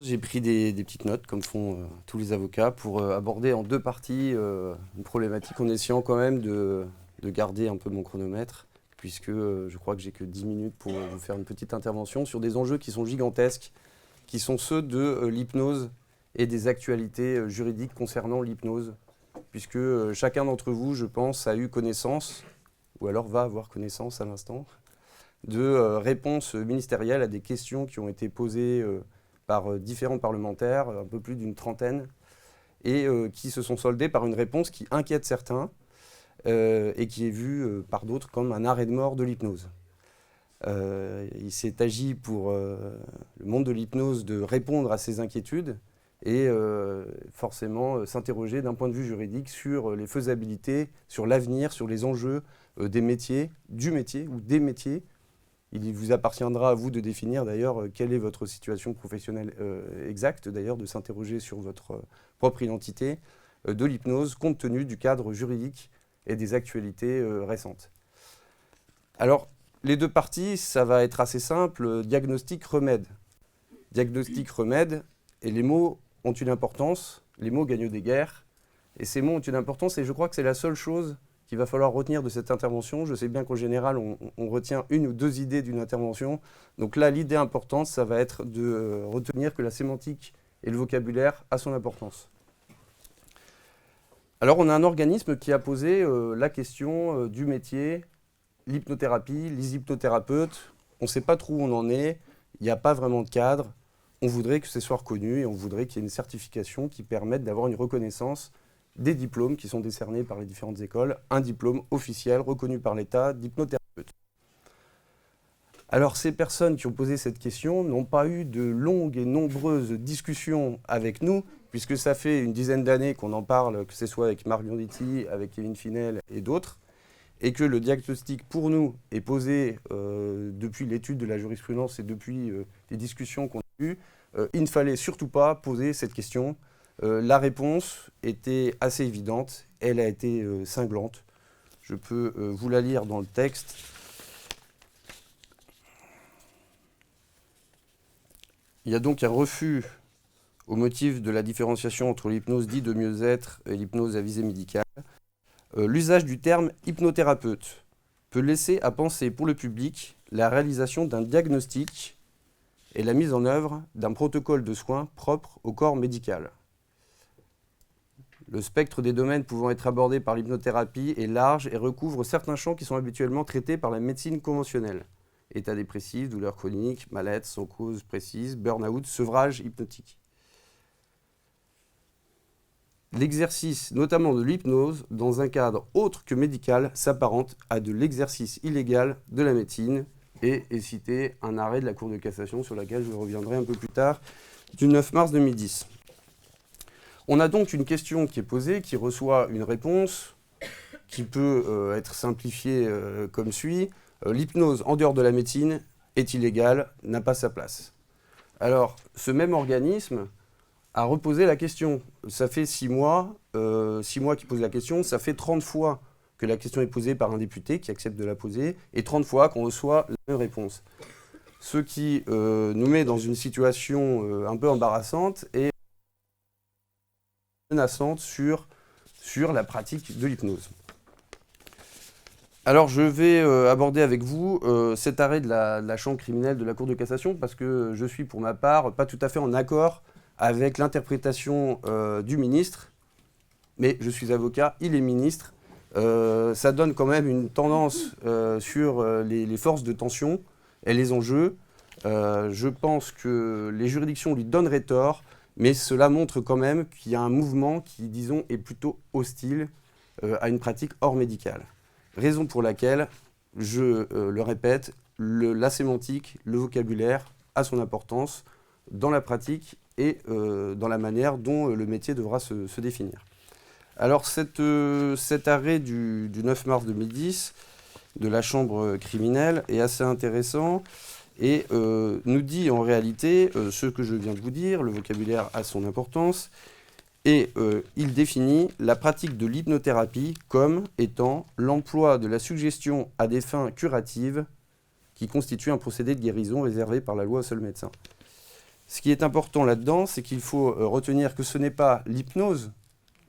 J'ai pris des petites notes, comme font tous les avocats, pour aborder en deux parties une problématique en essayant quand même de garder un peu mon chronomètre, puisque je crois que j'ai que 10 minutes pour vous faire une petite intervention sur des enjeux qui sont gigantesques, qui sont ceux de l'hypnose et des actualités juridiques concernant l'hypnose, puisque chacun d'entre vous, je pense, a eu connaissance, ou alors va avoir connaissance à l'instant, de réponses ministérielles à des questions qui ont été posées par différents parlementaires, un peu plus d'une trentaine, et qui se sont soldées par une réponse qui inquiète certains et qui est vue par d'autres comme un arrêt de mort de l'hypnose. Il s'est agi pour le monde de l'hypnose de répondre à ces inquiétudes et forcément s'interroger d'un point de vue juridique sur les faisabilités, sur l'avenir, sur les enjeux des métiers, du métier ou des métiers. Il vous appartiendra à vous de définir d'ailleurs quelle est votre situation professionnelle exacte, d'ailleurs de s'interroger sur votre propre identité de l'hypnose compte tenu du cadre juridique et des actualités récentes. Alors, les deux parties, ça va être assez simple, diagnostic-remède. Diagnostic-remède, et les mots ont une importance, les mots gagnent des guerres, et ces mots ont une importance, et je crois que c'est la seule chose qu'il va falloir retenir de cette intervention. Je sais bien qu'en général, on retient une ou deux idées d'une intervention. Donc là, l'idée importante, ça va être de retenir que la sémantique et le vocabulaire a son importance. Alors, on a un organisme qui a posé la question du métier, l'hypnothérapie, les hypnothérapeutes. On ne sait pas trop où on en est, il n'y a pas vraiment de cadre. On voudrait que ce soit reconnu et on voudrait qu'il y ait une certification qui permette d'avoir une reconnaissance des diplômes qui sont décernés par les différentes écoles, un diplôme officiel reconnu par l'État d'hypnothérapeute. Alors ces personnes qui ont posé cette question n'ont pas eu de longues et nombreuses discussions avec nous, puisque ça fait une dizaine d'années qu'on en parle, que ce soit avec Marc Biondetti, avec Kevin Finel et d'autres, et que le diagnostic pour nous est posé depuis l'étude de la jurisprudence et depuis les discussions qu'on a eues. Il ne fallait surtout pas poser cette question. La réponse était assez évidente, elle a été cinglante. Je peux vous la lire dans le texte. Il y a donc un refus au motif de la différenciation entre l'hypnose dite de mieux-être et l'hypnose à visée médicale. L'usage du terme hypnothérapeute peut laisser à penser pour le public la réalisation d'un diagnostic et la mise en œuvre d'un protocole de soins propre au corps médical. Le spectre des domaines pouvant être abordés par l'hypnothérapie est large et recouvre certains champs qui sont habituellement traités par la médecine conventionnelle. État dépressif, douleur chronique, mal-être sans cause précise, burn-out, sevrage hypnotique. L'exercice, notamment de l'hypnose, dans un cadre autre que médical, s'apparente à de l'exercice illégal de la médecine et est cité un arrêt de la Cour de cassation sur laquelle je reviendrai un peu plus tard, du 9 mars 2010. On a donc une question qui est posée, qui reçoit une réponse, qui peut être simplifiée comme suit. L'hypnose en dehors de la médecine est illégale, n'a pas sa place. Alors, ce même organisme a reposé la question. Ça fait 6 mois qu'il pose la question, ça fait 30 fois que la question est posée par un député qui accepte de la poser, et 30 fois qu'on reçoit la même réponse. Ce qui nous met dans une situation un peu embarrassante et menaçante sur la pratique de l'hypnose. Alors je vais aborder avec vous cet arrêt de la chambre criminelle de la Cour de cassation parce que je suis pour ma part pas tout à fait en accord avec l'interprétation du ministre, mais je suis avocat, il est ministre. Ça donne quand même une tendance sur les forces de tension et les enjeux. Je pense que les juridictions lui donneraient tort, mais cela montre quand même qu'il y a un mouvement qui, disons, est plutôt hostile à une pratique hors médicale. Raison pour laquelle, je le répète, la sémantique, le vocabulaire a son importance dans la pratique et dans la manière dont le métier devra se définir. Alors cet arrêt du 9 mars 2010 de la Chambre criminelle est assez intéressant et nous dit en réalité ce que je viens de vous dire, le vocabulaire a son importance, et il définit la pratique de l'hypnothérapie comme étant l'emploi de la suggestion à des fins curatives qui constitue un procédé de guérison réservé par la loi aux seuls médecins. Ce qui est important là-dedans, c'est qu'il faut retenir que ce n'est pas l'hypnose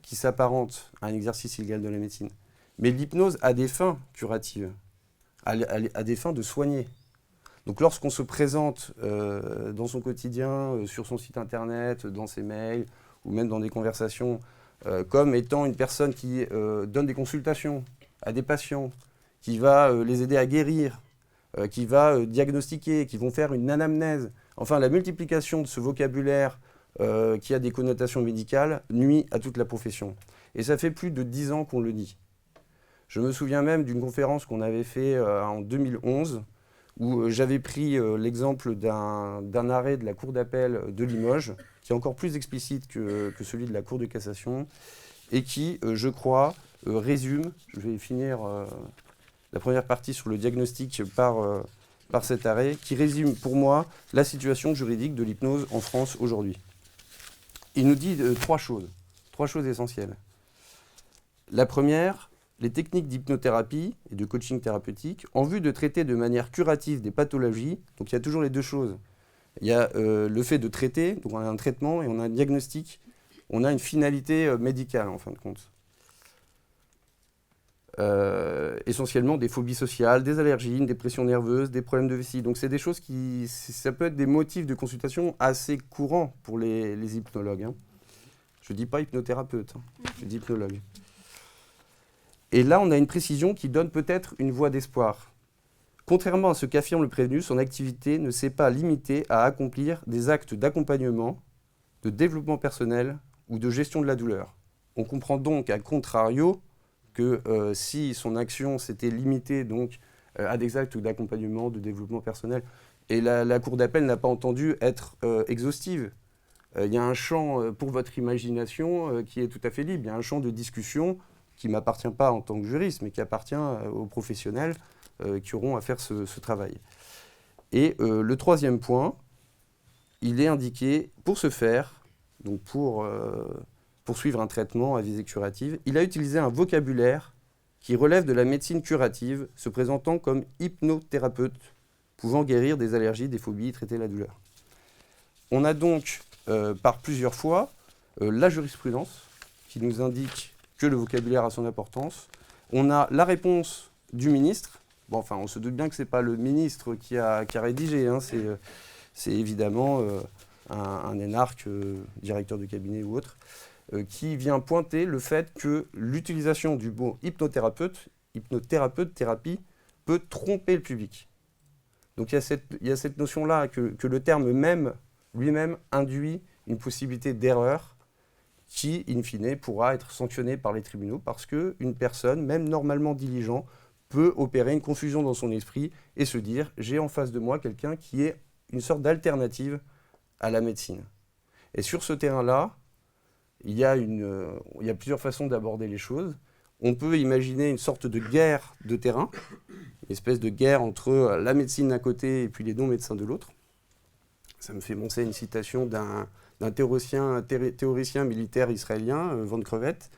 qui s'apparente à un exercice illégal de la médecine, mais l'hypnose a des fins curatives, à des fins de soigner. Donc lorsqu'on se présente dans son quotidien, sur son site internet, dans ses mails, ou même dans des conversations, comme étant une personne qui donne des consultations à des patients, qui va les aider à guérir, qui va diagnostiquer, qui vont faire une anamnèse. Enfin, la multiplication de ce vocabulaire qui a des connotations médicales nuit à toute la profession. Et ça fait plus de 10 ans qu'on le dit. Je me souviens même d'une conférence qu'on avait fait en 2011, où j'avais pris l'exemple d'un arrêt de la Cour d'appel de Limoges, qui est encore plus explicite que celui de la Cour de cassation, et qui, je crois, résume, je vais finir la première partie sur le diagnostic par cet arrêt, qui résume pour moi la situation juridique de l'hypnose en France aujourd'hui. Il nous dit trois choses essentielles. La première, les techniques d'hypnothérapie et de coaching thérapeutique en vue de traiter de manière curative des pathologies. Donc il y a toujours les deux choses. Il y a le fait de traiter, donc on a un traitement et on a un diagnostic, on a une finalité médicale en fin de compte. Essentiellement des phobies sociales, des allergies, une dépression nerveuse, des problèmes de vessie. Donc c'est des choses ça peut être des motifs de consultation assez courants pour les hypnologues. Hein. Je ne dis pas hypnothérapeute, je dis hypnologue. Et là, on a une précision qui donne peut-être une voie d'espoir. Contrairement à ce qu'affirme le prévenu, son activité ne s'est pas limitée à accomplir des actes d'accompagnement, de développement personnel ou de gestion de la douleur. On comprend donc, à contrario, que si son action s'était limitée donc, à des actes d'accompagnement, de développement personnel, et la Cour d'appel n'a pas entendu être exhaustive. Il y a un champ pour votre imagination qui est tout à fait libre. Il y a un champ de discussion qui ne m'appartient pas en tant que juriste, mais qui appartient aux professionnels qui auront à faire ce travail. Et le troisième point, il est indiqué, pour ce faire, donc pour poursuivre un traitement à visée curative, il a utilisé un vocabulaire qui relève de la médecine curative, se présentant comme hypnothérapeute, pouvant guérir des allergies, des phobies, traiter la douleur. On a donc, par plusieurs fois, la jurisprudence qui nous indique que le vocabulaire a son importance. On a la réponse du ministre. Bon, enfin, on se doute bien que ce n'est pas le ministre qui a rédigé, hein, c'est évidemment un énarque, directeur de cabinet ou autre, qui vient pointer le fait que l'utilisation du mot hypnothérapeute, thérapie, peut tromper le public. Donc il y a cette notion-là que le terme même, lui-même, induit une possibilité d'erreur qui, in fine, pourra être sanctionnée par les tribunaux parce qu'une personne, même normalement diligente, peut opérer une confusion dans son esprit et se dire « j'ai en face de moi quelqu'un qui est une sorte d'alternative à la médecine ». Et sur ce terrain-là, il y a plusieurs façons d'aborder les choses. On peut imaginer une sorte de guerre de terrain, une espèce de guerre entre la médecine d'un côté et puis les non-médecins de l'autre. Ça me fait penser à une citation d'un théoricien militaire israélien, Von Crevette,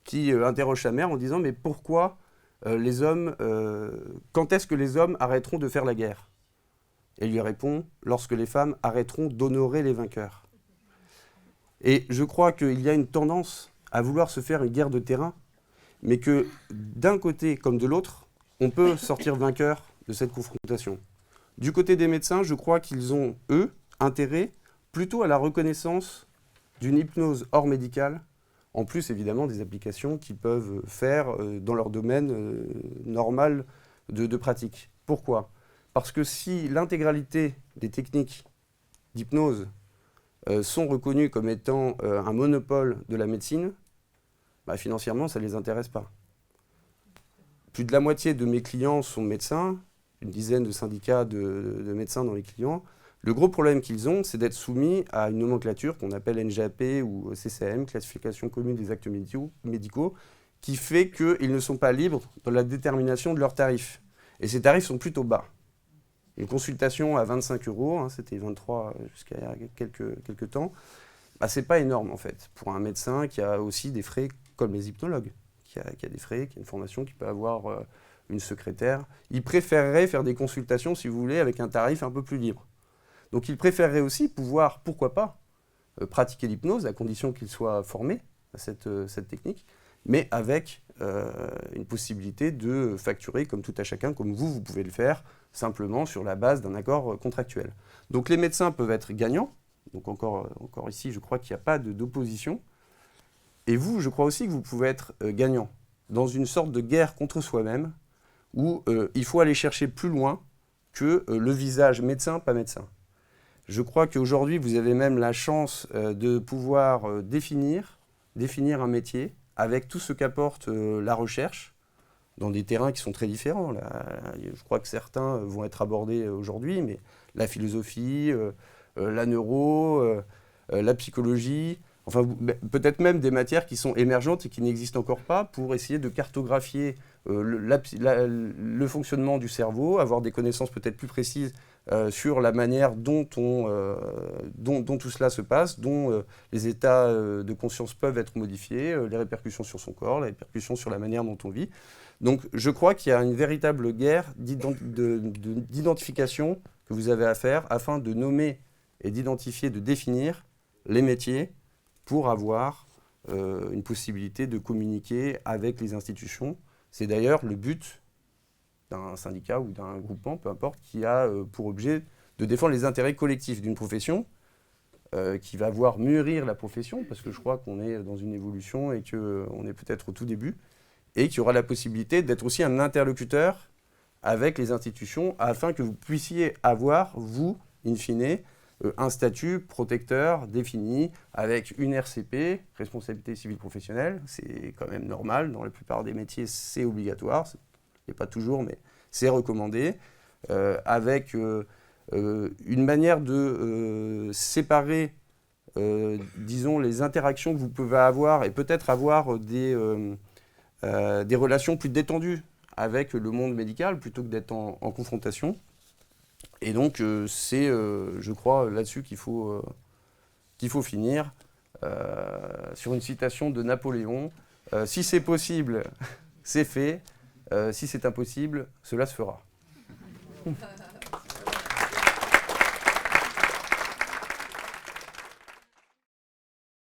qui interroge sa mère en disant « Mais pourquoi les hommes, quand est-ce que les hommes arrêteront de faire la guerre ?» Et il lui répond « Lorsque les femmes arrêteront d'honorer les vainqueurs. » Et je crois qu'il y a une tendance à vouloir se faire une guerre de terrain, mais que d'un côté comme de l'autre, on peut sortir vainqueur de cette confrontation. Du côté des médecins, je crois qu'ils ont, eux, intérêt plutôt à la reconnaissance d'une hypnose hors médicale, en plus évidemment des applications qu'ils peuvent faire dans leur domaine normal de pratique. Pourquoi ? Parce que si l'intégralité des techniques d'hypnose sont reconnues comme étant un monopole de la médecine, bah, financièrement, ça ne les intéresse pas. Plus de la moitié de mes clients sont médecins, une dizaine de syndicats de médecins dans les clients. Le gros problème qu'ils ont, c'est d'être soumis à une nomenclature qu'on appelle NGAP ou CCM, Classification commune des actes médicaux, qui fait qu'ils ne sont pas libres dans la détermination de leurs tarifs. Et ces tarifs sont plutôt bas. Une consultation à 25 €, hein, c'était 23 jusqu'à quelques temps, bah, c'est pas énorme en fait, pour un médecin qui a aussi des frais comme les hypnologues, qui a des frais, qui a une formation, qui peut avoir une secrétaire. Il préférerait faire des consultations, si vous voulez, avec un tarif un peu plus libre. Donc il préférerait aussi pouvoir, pourquoi pas, pratiquer l'hypnose, à condition qu'il soit formé à cette technique, mais avec une possibilité de facturer comme tout à chacun, comme vous pouvez le faire, simplement sur la base d'un accord contractuel. Donc les médecins peuvent être gagnants, donc encore ici, je crois qu'il n'y a pas d'opposition, et vous, je crois aussi que vous pouvez être gagnant, dans une sorte de guerre contre soi-même, où il faut aller chercher plus loin que le visage médecin, pas médecin. Je crois qu'aujourd'hui, vous avez même la chance de pouvoir définir un métier avec tout ce qu'apporte la recherche dans des terrains qui sont très différents. Je crois que certains vont être abordés aujourd'hui, mais la philosophie, la neuro, la psychologie, enfin peut-être même des matières qui sont émergentes et qui n'existent encore pas pour essayer de cartographier le fonctionnement du cerveau, avoir des connaissances peut-être plus précises sur la manière dont tout cela se passe, dont les états de conscience peuvent être modifiés, les répercussions sur son corps, les répercussions sur la manière dont on vit. Donc je crois qu'il y a une véritable guerre d'identification que vous avez à faire afin de nommer et d'identifier, de définir les métiers pour avoir une possibilité de communiquer avec les institutions. C'est d'ailleurs le but d'un syndicat ou d'un groupement, peu importe, qui a pour objet de défendre les intérêts collectifs d'une profession qui va voir mûrir la profession, parce que je crois qu'on est dans une évolution et qu'on est peut-être au tout début, et qui aura la possibilité d'être aussi un interlocuteur avec les institutions afin que vous puissiez avoir, vous, in fine, un statut protecteur défini avec une RCP, responsabilité civile professionnelle. C'est quand même normal, dans la plupart des métiers, c'est obligatoire. Et pas toujours, mais c'est recommandé, avec une manière de séparer, disons, les interactions que vous pouvez avoir et peut-être avoir des relations plus détendues avec le monde médical plutôt que d'être en confrontation. Et donc, c'est, je crois, là-dessus qu'il faut finir, sur une citation de Napoléon. Si c'est possible, c'est fait. Si c'est impossible, cela se fera.